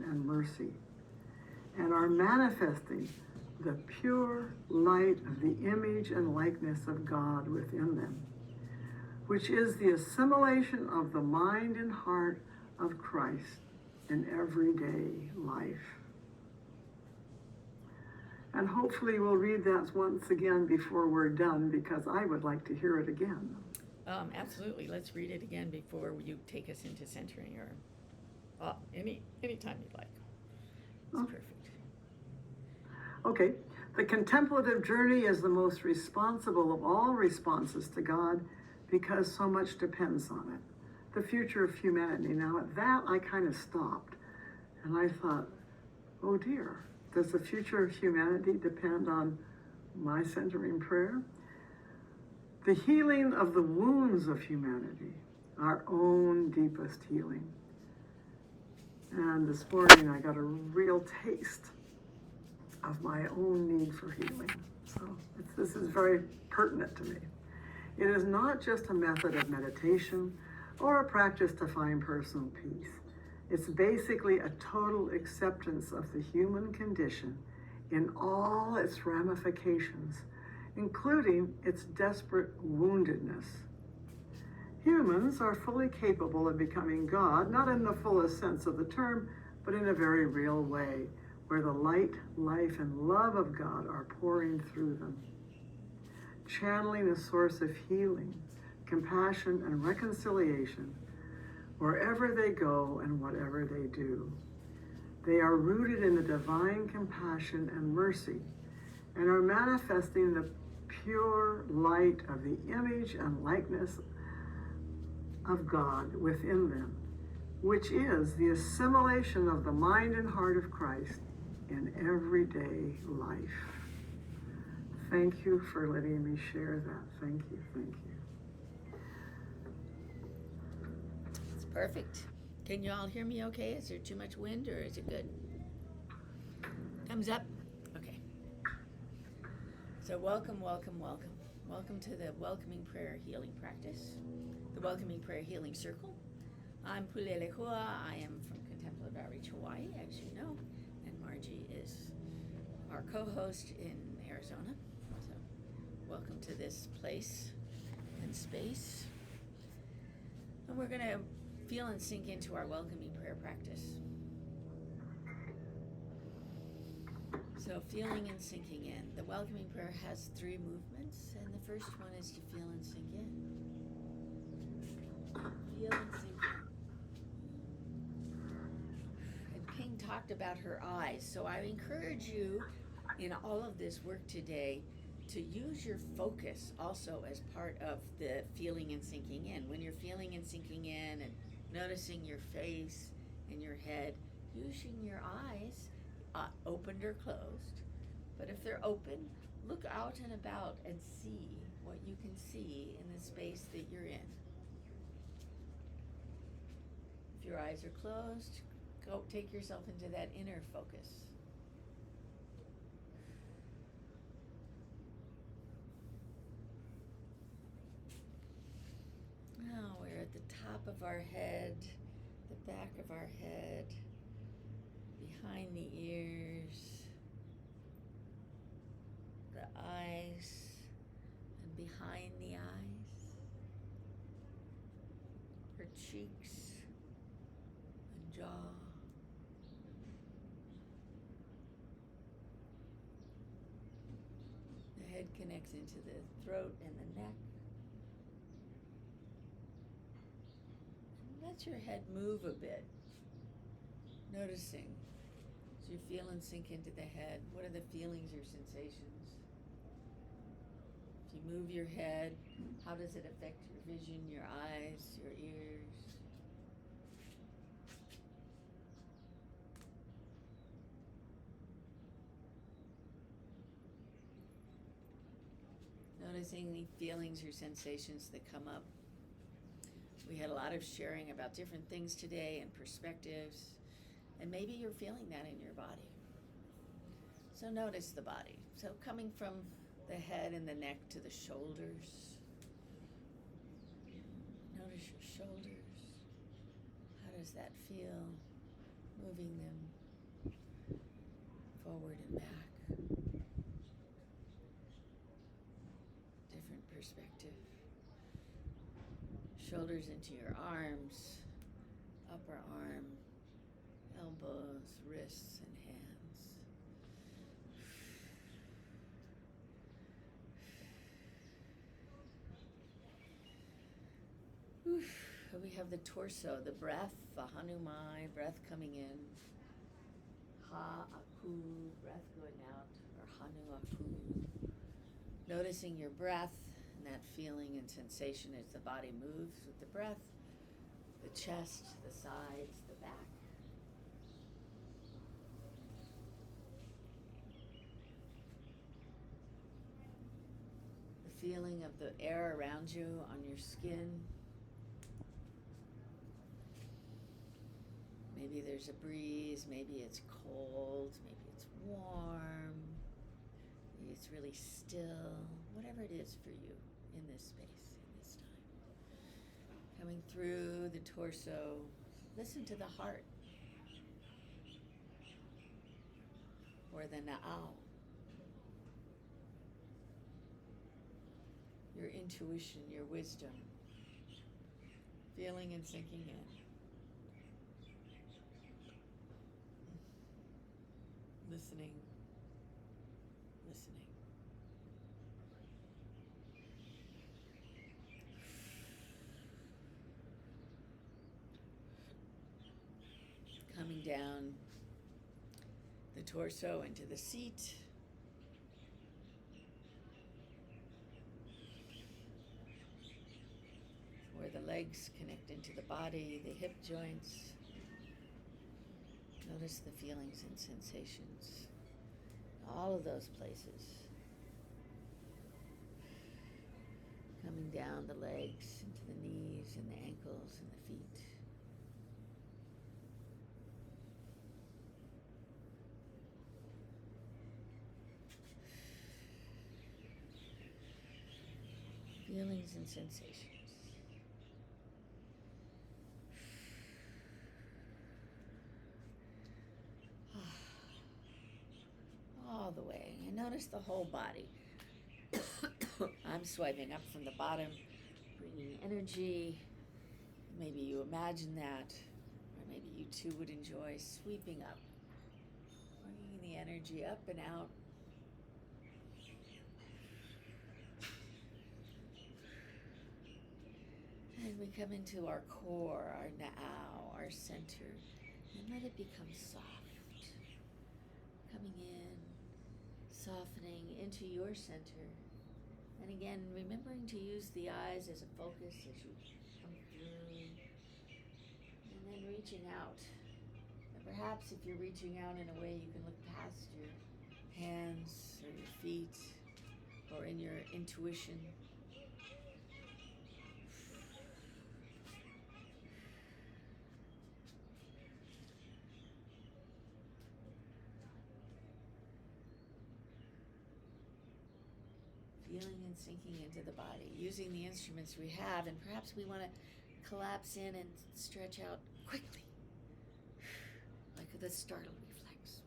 compassion, and mercy, and are manifesting the pure light of the image and likeness of God within them, which is the assimilation of the mind and heart of Christ in everyday life. And hopefully we'll read that once again before we're done, because I would like to hear it again. Absolutely. Let's read it again before you take us into centering, or any time you'd like. It's perfect. Okay. The contemplative journey is the most responsible of all responses to God, because so much depends on it. The future of humanity. Now at that I kind of stopped, and I thought, oh dear, does the future of humanity depend on my centering prayer? The healing of the wounds of humanity, our own deepest healing. And this morning I got a real taste of my own need for healing. So this is very pertinent to me. It is not just a method of meditation or a practice to find personal peace. It's basically a total acceptance of the human condition in all its ramifications, including its desperate woundedness. Humans are fully capable of becoming God, not in the fullest sense of the term, but in a very real way, where the light, life, and love of God are pouring through them, channeling a source of healing, compassion, and reconciliation wherever they go and whatever they do. They are rooted in the divine compassion and mercy, and are manifesting the pure light of the image and likeness of God within them, which is the assimilation of the mind and heart of Christ in everyday life. Thank you for letting me share that. Thank you, thank you. It's perfect. Can you all hear me okay? Is there too much wind, or is it good? Thumbs up? Okay. So welcome, welcome, welcome. Welcome to the Welcoming Prayer Healing Practice, the Welcoming Prayer Healing Circle. I'm Pulele Hua. I am from Contemplative Outreach, Hawaii, as you know, and Margie is our co-host in Arizona. So welcome to this place and space. And we're going to feel and sink into our welcoming prayer practice. So feeling and sinking in. The welcoming prayer has 3 movements, and the first one is to feel and sink in. Feel and sink in. And Ping talked about her eyes, so I encourage you in all of this work today to use your focus also as part of the feeling and sinking in. When you're feeling and sinking in and noticing your face and your head, using your eyes, opened or closed. But if they're open, look out and about and see what you can see in the space that you're in. If your eyes are closed, go take yourself into that inner focus. Now we're at the top of our head, the back of our head, behind the ears, the eyes, and behind the eyes, her cheeks and jaw. The head connects into the throat and the neck. Let your head move a bit, noticing. So you feel and sink into the head. What are the feelings or sensations? If you move your head, how does it affect your vision, your eyes, your ears? Noticing any feelings or sensations that come up. We had a lot of sharing about different things today and perspectives, and maybe you're feeling that in your body. So notice the body. So coming from the head and the neck to the shoulders. Notice your shoulders. How does that feel? Moving them. Shoulders into your arms, upper arm, elbows, wrists, and hands. We have the torso, the breath, the Hanumai, breath coming in. Ha, aku, breath going out, or Hanu, aku. Noticing your breath and that feeling and sensation as the body moves with the breath, the chest, the sides, the back. The feeling of the air around you on your skin. Maybe there's a breeze, maybe it's cold, maybe it's warm, maybe it's really still, whatever it is for you in this space, in this time. Coming through the torso, listen to the heart, or the na'au, your intuition, your wisdom, feeling and sinking in. Listening, listening. Coming down the torso into the seat. Where the legs connect into the body, the hip joints. Notice the feelings and sensations, all of those places. Coming down the legs into the knees and the ankles and the feet. Feelings and sensations. All the way. And notice the whole body. I'm swiping up from the bottom, bringing energy. Maybe you imagine that, or maybe you too would enjoy sweeping up, bringing the energy up and out. And we come into our core, our na'au, our center, and let it become soft. Coming in, softening into your center. And again, remembering to use the eyes as a focus as you come through. And then reaching out. And perhaps if you're reaching out in a way, you can look past your hands or your feet or in your intuition. Feeling and sinking into the body, using the instruments we have, and perhaps we want to collapse in and stretch out quickly, like the startle reflex.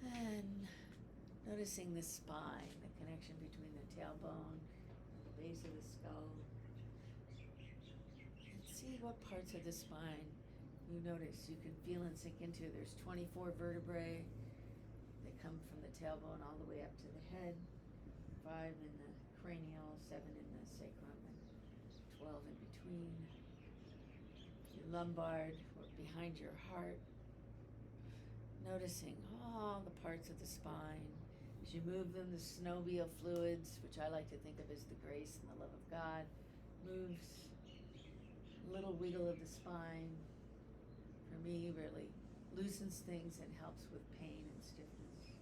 And noticing the spine, the connection between the tailbone and the base of the skull. And see what parts of the spine you notice you can feel and sink into. There's 24 vertebrae that come from the tailbone all the way up to the head, 5 in the cranial, 7 in the sacrum, and 12 in between. Your lumbar, or behind your heart. Noticing all the parts of the spine. As you move them, the synovial fluids, which I like to think of as the grace and the love of God, moves. A little wiggle of the spine, for me, really loosens things and helps with pain and stiffness.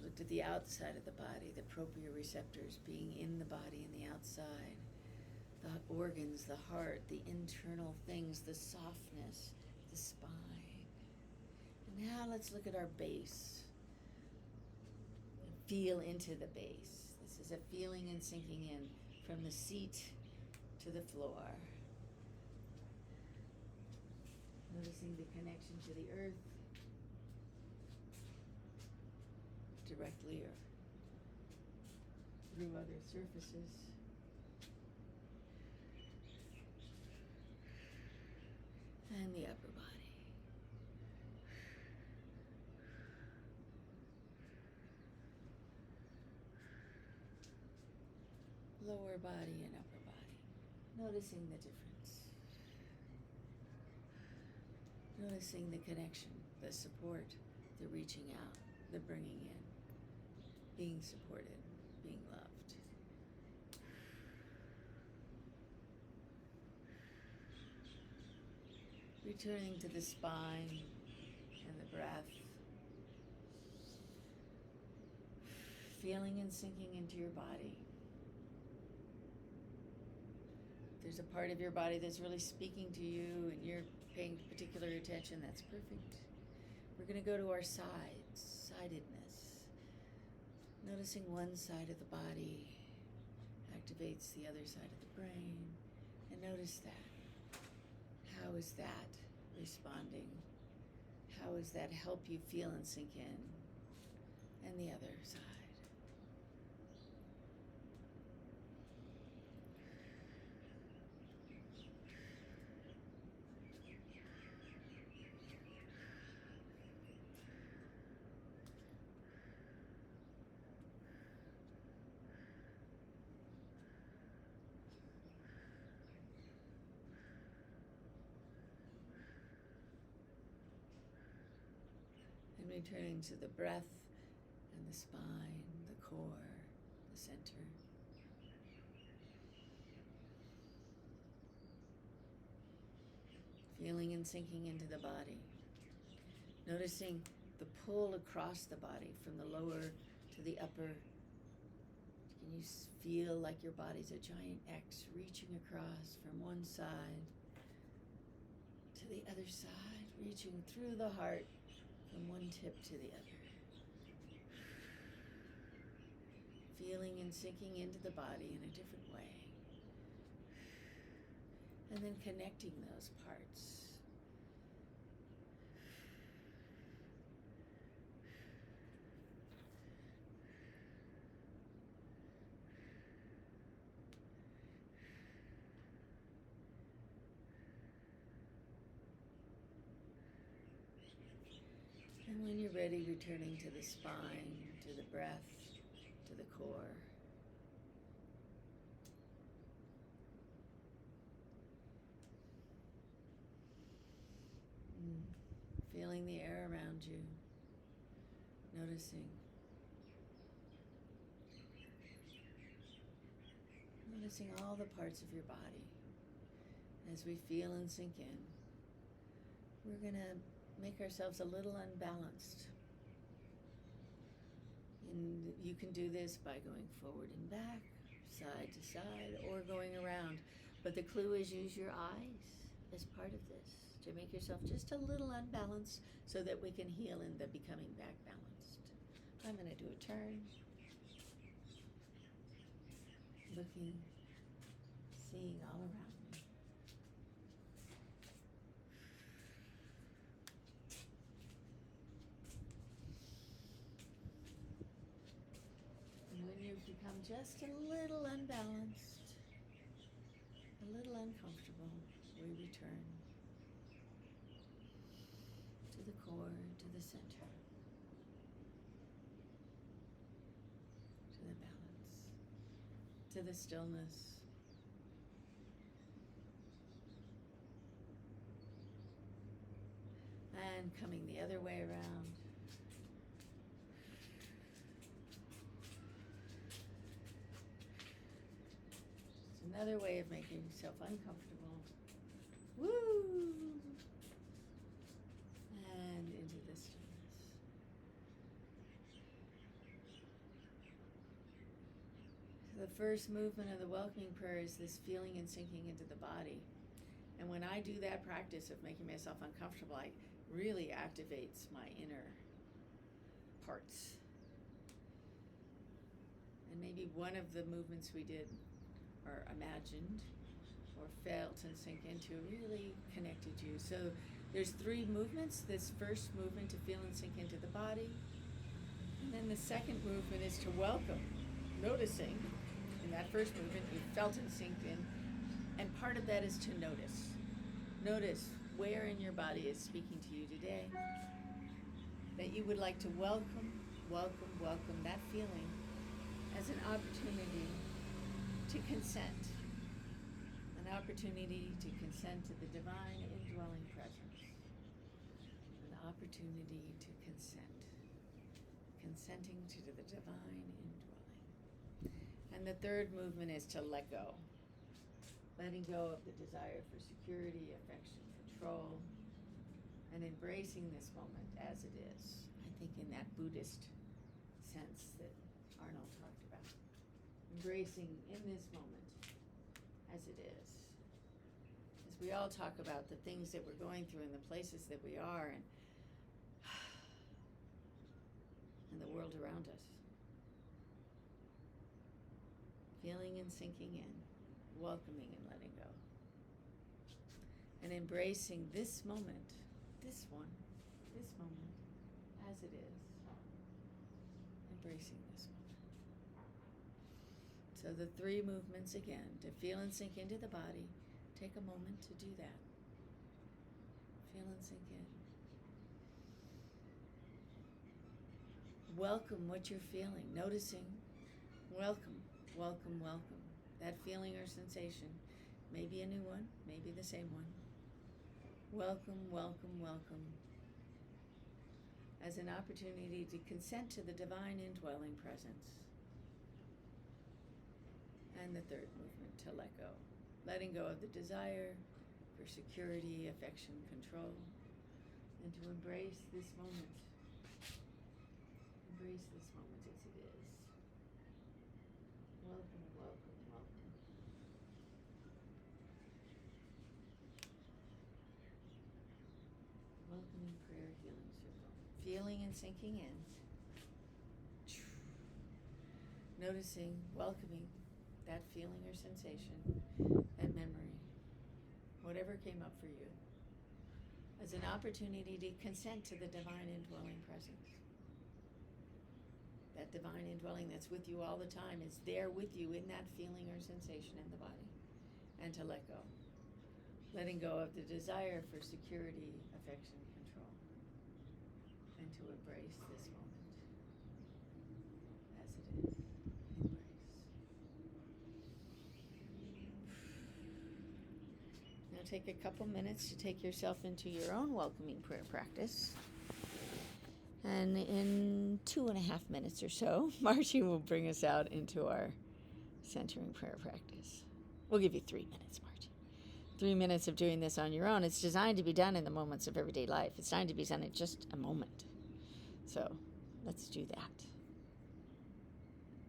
looked at the outside of the body, the proprioceptors being in the body and the outside, the organs, the heart, the internal things, the softness, the spine. And now let's look at our base. Feel into the base. This is a feeling and sinking in from the seat to the floor. Noticing the connection to the earth, directly or through other surfaces. And the upper body. Lower body and upper body. Noticing the difference. Noticing the connection, the support, the reaching out, the bringing in, being supported, being loved. Returning to the spine and the breath. Feeling and sinking into your body. If there's a part of your body that's really speaking to you and you're paying particular attention, that's perfect. We're going to go to our sides, sidedness. Noticing one side of the body activates the other side of the brain. And notice that. How is that responding? How does that help you feel and sink in? And the other side. And returning to the breath and the spine, the core, the center. Feeling and sinking into the body. Noticing the pull across the body from the lower to the upper. Can you feel like your body's a giant X reaching across from one side to the other side, reaching through the heart from one tip to the other. Feeling and sinking into the body in a different way. And then connecting those parts. And when you're ready, returning to the spine, to the breath, to the core. Feeling the air around you, noticing. Noticing all the parts of your body. As we feel and sink in, we're going to make ourselves a little unbalanced. And you can do this by going forward and back, side to side, or going around. But the clue is use your eyes as part of this to make yourself just a little unbalanced so that we can heal in the becoming back balanced. I'm going to do a turn. Looking, seeing all around me. And when you become just a little unbalanced, a little uncomfortable, we return to the core, to the center, to the balance, to the stillness. And coming the other way around. It's another way of making yourself uncomfortable. Woo! And into the stillness. The first movement of the welcoming prayer is this feeling and sinking into the body. And when I do that practice of making myself uncomfortable, it really activates my inner parts. And maybe one of the movements we did or imagined or felt and sink into really connected you. So there's 3 movements. This first movement to feel and sink into the body. And then the second movement is to welcome, noticing. In that first movement, you felt and sinked in. And part of that is to notice. Notice where in your body is speaking to you today. That you would like to welcome that feeling as an opportunity to consent. An opportunity to consent to the divine indwelling presence. An opportunity to consent. Consenting to the divine indwelling. And the third movement is to let go. Letting go of the desire for security, affection, control, and embracing this moment as it is. I think in that Buddhist sense that Arnold talked about. Embracing in this moment as it is. As we all talk about the things that we're going through and the places that we are and the world around us. Feeling and sinking in, welcoming and letting go. And embracing this moment, this moment, as it is. Embracing this moment. So the 3 movements again, to feel and sink into the body. Take a moment to do that. Feel and sink in. Welcome what you're feeling, noticing. Welcome. That feeling or sensation. Maybe a new one, maybe the same one. Welcome. As an opportunity to consent to the divine indwelling presence. And the third movement, to let go. Letting go of the desire for security, affection, control. And to embrace this moment. Embrace this moment as it is. Welcome. Welcoming prayer healing circle. Feeling and sinking in. Noticing, welcoming that feeling or sensation, that memory, whatever came up for you, as an opportunity to consent to the divine indwelling presence. That divine indwelling that's with you all the time is there with you in that feeling or sensation in the body. And to let go. Letting go of the desire for security, affection, control. And to embrace this moment as it is. Embrace. Now take a couple minutes to take yourself into your own welcoming prayer practice. And in 2.5 minutes or so, Margie will bring us out into our centering prayer practice. We'll give you 3 minutes, Margie. 3 minutes of doing this on your own. It's designed to be done in the moments of everyday life. It's designed to be done in just a moment. So let's do that.